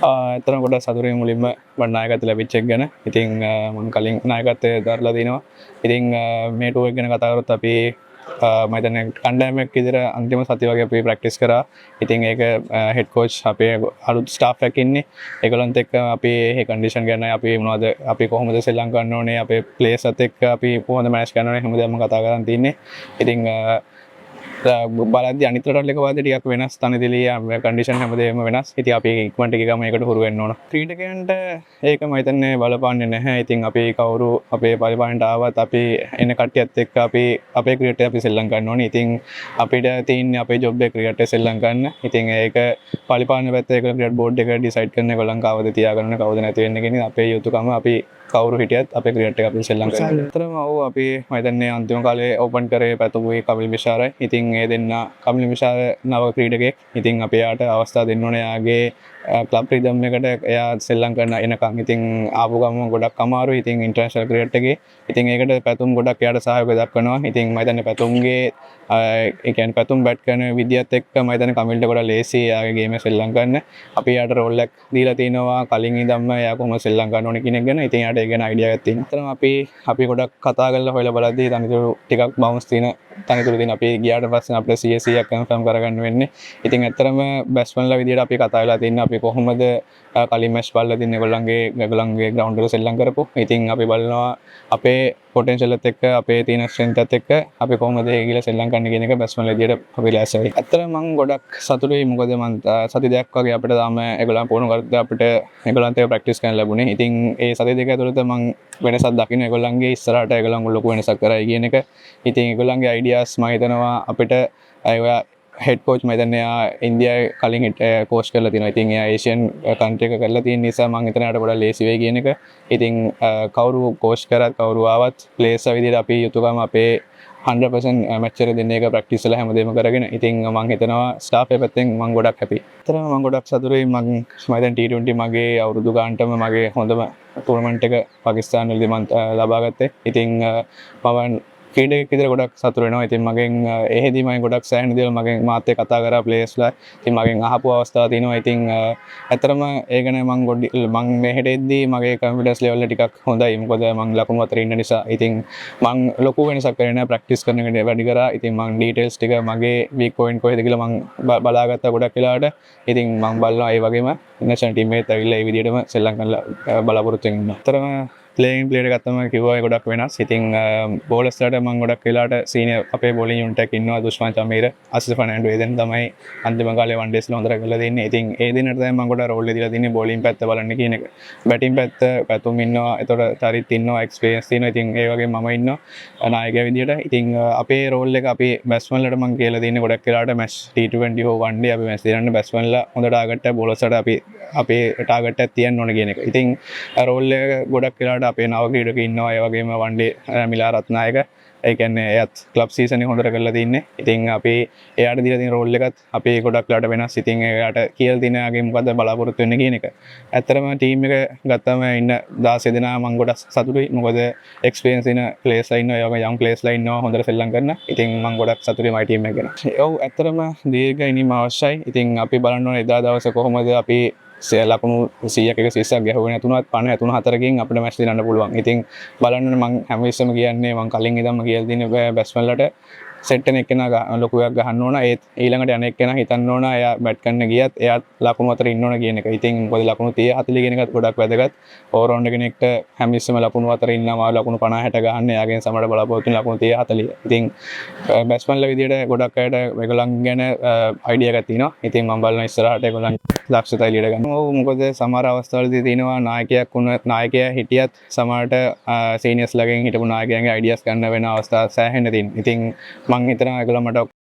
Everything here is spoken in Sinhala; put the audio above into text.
ඇත්තටම ගොඩක් සතුටින් මුලින්ම මට නායකත්වය ලැබිච්ච එක ගැන. ඉතින් මම කලින් නායකත්වය දරලා දිනවා. ඉතින් මේ ටූර් එක ගැන කතා කරොත් අපි මම හිතන්නේ කණ්ඩායමක් විදිහට අන්තිම සතිය වගේ අපි ප්‍රැක්ටිස් කරා. ඉතින් ඒක හෙඩ් කෝච් අපේ අලුත් ස්ටාෆ් එකක් ඉන්නේ. ඒගොල්ලන්ත් එක්ක අපි මේ කන්ඩිෂන් ගැන අපි මොනවද අපි කොහොමද ශ්‍රී ලංකාව ගන්න ඕනේ අපේ ප්ලේයර්ස්ත් එක්ක අපි කොහොමද මැච් කරන්න ඕනේ හැමදේම කතා කරන් තින්නේ. ඉතින් බලද්දි අනිත් රටවල් එක වාගේ ටිකක් වෙනස් තනදෙලිය කන්ඩිෂන් හැමදේම වෙනස්. ඉතින් අපි ඉක්මනට ගිහම ඒකට හුරු වෙන්න ඕන. ක්‍රීඩකයන්ට ඒක මම හිතන්නේ බලපාන්නේ නැහැ. ඉතින් අපි කවුරු අපේ පරිපාලනයට ආවත් අපි එන කට්ටියත් එක්ක අපි අපේ ක්‍රිකට් අපි සෙල්ලම් ගන්න ඕනේ. ඉතින් අපිට තියෙන්නේ අපේ ජොබ් එක ක්‍රිකට් සෙල්ලම් ගන්න. ඉතින් ඒක පරිපාලන පැත්තේ ඒක ක්‍රිකට් බෝඩ් එක ඩිසයිඩ් කරන ඒගොල්ලන් කවුද තියාගන්න කවුද නැති වෙන්නේ කියන අපේ යුතුයකම අපි කවුරු හිටියත් අපේ ක්‍රිකට් එක අපි සෙල්ලම් කරනවා. ඇත්තටම ඔව් අපි මම හිතන්නේ අන්තිම කාලේ ඕපන් කරේ පැතුමේ කමිල් මිෂාරයි. ඉතින් ඒ දෙන්න කමිල් මිෂාර නව ක්‍රීඩකයෙක්. ඉතින් අපි යාට අවස්ථාව දෙන්න ඕනේ. යාගේ ක්ලබ් රිදම් එකට එයා සෙල්ලම් කරන එනකන්. ඉතින් ආපු ගම ගොඩක් අමාරුයි. ඉතින් ඉන්ටර්නැෂනල් ක්‍රිකට් එකේ. ඉතින් ඒකට පැතුම් ගොඩක් එයාට සහයෝගය දක්වනවා. ඉතින් මම හිතන්නේ පැතුම්ගේ ඒ කියන්නේ පැතුම් බැට් කරන විදියත් එක්ක මම හිතන්නේ කමිල්ට ගොඩක් ලේසි යාගේ ගේම සෙල්ලම් කරන්න. අපි යාට රෝල් එකක් දීලා තිනවා කලින් ඉඳන්ම යා කොහොමද සෙල්ලම් කරන්න ඕනේ කියන එක ගැන. ඉතින් යාට ඒ ගැන අයිඩියා එකක් තියෙනවා. අතරම අපි ගොඩක් කතා කරලා හොයලා බලද්දී තනිතුරු ටිකක් බවුන්ස් තියෙන තනිතුරු තියෙන අපි ගියාට පස්සේ අපිට CSC එක කන්ෆර්ම් කරගන්න වෙන්නේ. ඉතින් ඇත්තටම බැස්මන්ලා විදියට අපි කතා වෙලා තින්නේ අපි කොහොමද කලින් මැච් බලලා තින්නේ ඒගොල්ලන්ගේ ග්‍රවුන්ඩ් එක සෙල්ලම් කරපො. ඉතින් අපි බලනවා අපේ පොටෙන්ෂල් එකත් එක්ක අපේ තියෙන ස්ට්‍රෙන්ත් එකත් එක්ක අපි කොහොමද ඒ ගිහලා සෙල්ලම් කරන්න කියන එක බැස්මන්ලා විදියට අපි ලෑස්තියි. ඇත්තටම මම ගොඩක් සතුටුයි මොකද මම සති දෙකක් වගේ අපිට තාම ඒගොල්ලන් පුහුණු කරද්දී අපිට ඒගොල්ලන්ත් එක්ක ප්‍රැක්ටිස් කරන්න ලැබුණේ. ඉතින් ඒ සති දෙක ඇතුළත මම වෙනසක් දකින්න ඒගොල්ලන්ගේ ඉස්සරහට ඒගොල්ලන් ලොකු වෙනසක් කරයි කියන එක. ඉතින් ඒගොල්ලන්ගේ අයිඩියාස් මම හිතනවා අපිට අයවා හෙඩ් කෝච් මම හිතන්නේ එයා ඉන්දියාවේ කලින් කෝච් කරලා තියෙනවා. ඉතින් එයා ඒෂියන් කන්ට්‍රි එක කරලා තියෙන නිසා මම හිතනවා එයාට ගොඩක් ලේසි වෙයි කියන එක. ඉතින් කවුරු කෝච් කරත් කවුරු ආවත් ප්ලේයර්ස් විදිහට අපි යුතුයකම අපේ 100% මැච් එක දෙන්න එක ප්‍රැක්ටිස් වල හැමදේම කරගෙන. ඉතින් මම හිතනවා ස්ටාෆ් එක පැත්තෙන් මම ගොඩක් හැපි. ඇත්තටම මම ගොඩක් සතුටුයි මම දැන් T20 මගේ අවුරුදු ගානටම මගේ හොඳම ටූර්නමන්ට් එක පාකිස්තාන වලදී මම ලබා ගත්තේ. ඉතින් මම ක්‍රීඩකයෙක් විදිහට ගොඩක් සතුට වෙනවා. ඉතින් මගෙන් එහෙදි මම ගොඩක් සෑහෙන දේවල් මගෙන් මාත් එක්ක කතා කරා ප්ලේයර්ස්ලා. ඉතින් මගෙන් අහපු අවස්ථා තියෙනවා. ඉතින් ඇත්තටම ඒ ගැන මම මෙහෙට එද්දී මගේ කොන්ෆිඩන්ස් ලෙවල් එක ටිකක් හොඳයි. මොකද මම ලකුණු අතර ඉන්න නිසා. ඉතින් මම ලොකු වෙනසක් කරේ නැහැ ප්‍රැක්ටිස් කරන එකට වැඩි කරා. ඉතින් මම ඩීටේල්ස් ටික මගේ වීක් පොයින්ට් කොහෙද කියලා මම බලාගත්තා ගොඩක් වෙලාවට. ඉතින් මම බලනවා ඒ වගේම නැෂනල් ටීම් එකත් ඇවිල්ලා ඒ විදිහටම සෙල්ලම් කරලා බලාපොරොත්තු වෙන්න ඉන්නවා. ඇත්තටම ප්ලේයින් ප්ලේයර් එක ගත්තම කිව්වා ගොඩක් වෙනස්. ඉතින් බෝලර්ස්ලාට මම ගොඩක් වෙලාවට සීනියර් අපේ බෝලින් යුනිට් එකක් ඉන්නවා දුෂ්මන් චමීර, අසිස් ෆර්නැන්ඩෝ ඒ දෙන්න තමයි අන්තිම කාලේ වන් ඩේස් වල හොඳට කරලා දෙන්නේ. ඉතින් ඒ දිනට තමයි මම ගොඩක් රෝල් එක දීලා තින්නේ බෝලින් පැත්ත බලන්න කියන එක. බැටින් පැත්ත පැතුම් ඉන්නවා, එතකොට චරිත් ඉන්නවා, එක්ස්පීරියන්ස් තියෙනවා. ඉතින් ඒ වගේ මම ඉන්නවා නායකයා විදියට. ඉතින් අපේ රෝල් එක අපි බැට්ස්මන්ලට මම කියලා දෙන්නේ ගොඩක් වෙලාවට මැච් T20 හෝ one day අපි මැච් දෙන්න බැට්ස්මන්ලා හොඳ ටාගට් එක බෝලර්ස්ලාට අපි අපේ ටාගට් එකක් තියන්න ඕන කියන එක. ඉතින් රෝල් එක ගොඩක් වෙලාවට අපේ නව ක්‍රීඩක ඉන්නවා. ඒ වගේම වන් ඩේ මිලා රත්නායක ඒ කියන්නේ එයත් ක්ලබ් සීසන් එක හොඳට කරලා තින්නේ. ඉතින් අපි එයාට දීලා තියෙන රෝල් එකත් අපි ගොඩක් වෙලාට වෙනස්. ඉතින් එයාට කියලා තියෙන යාගේ මොකද්ද බලාපොරොත්තු වෙන්නේ කියන එක. ඇත්තටම ටීම් එක ගත්තම ඉන්න 16 දෙනා මම ගොඩක් සතුටුයි. මොකද එක්ස්පීරියන්ස් ඉන ප්ලේයර්ස්ලා ඉන්නවා. ඒ වගේම යම් ප්ලේයර්ස්ලා ඉන්නවා හොඳට සෙල්ලම් කරන. ඉතින් මම ගොඩක් සතුටුයි මයි ටීම් එක ගැන. ඔව් ඇත්තටම දීර්ඝ ඉනිම අවශ්‍යයි. ඉතින් අපි බලන්න ඕනේ එදා දවසේ කොහොමද අපි ලකුණු 100ක 100ක් ගැහුවේ නැතුණත් 50 34කින් අපිට මැච් දිනන්න පුළුවන්. ඉතින් බලන්න මම හැම විශ්වම කියන්නේ මම කලින් ඉඳන්ම කියලා දිනේ බැට්ස්මන්ලට සෙට් එක එක්කෙනා ලොකු එකක් ගහන්න ඕන. ඒත් ඊළඟට යන එක්කෙනා හිතන්න ඕන එයා බැට් කරන්න ගියත් එයාත් ලකුණු අතර ඉන්න ඕන කියන එක. ඉතින් මොකද ලකුණු 30 40 කියන එකත් ගොඩක් වැදගත්. ඕවර් රවුන්ඩ් කෙනෙක්ට හැම විශ්වම ලකුණු අතර ඉන්නවා ලකුණු 50 60 ගහන්න. එයාගෙන් සමහරට බලාපොරොත්තු වෙන ලකුණු 30 40. ඉතින් බැට්ස්මන්ලා විදියට ගොඩක් අයට ඒගොල්ලන් ගැන අයිඩියා එකක් තියෙනවා. ඉතින් මම බලන ඉස්සරහට ඒගොල්ලන් දක්ෂතා එළියට ගන්න. ඔව් මොකද සමහර අවස්ථාවලදී තියෙනවා නායකයා හිටියත් සමහරට සීනියර්ස්ලාගෙන් හිටපු නායකයන්ගේ අයිඩියාස් ගන්න වෙන අවස්ථා සෑහෙන්න තියෙනවා. ඉතින් මම හිතනවා ඒගොල්ලෝ මට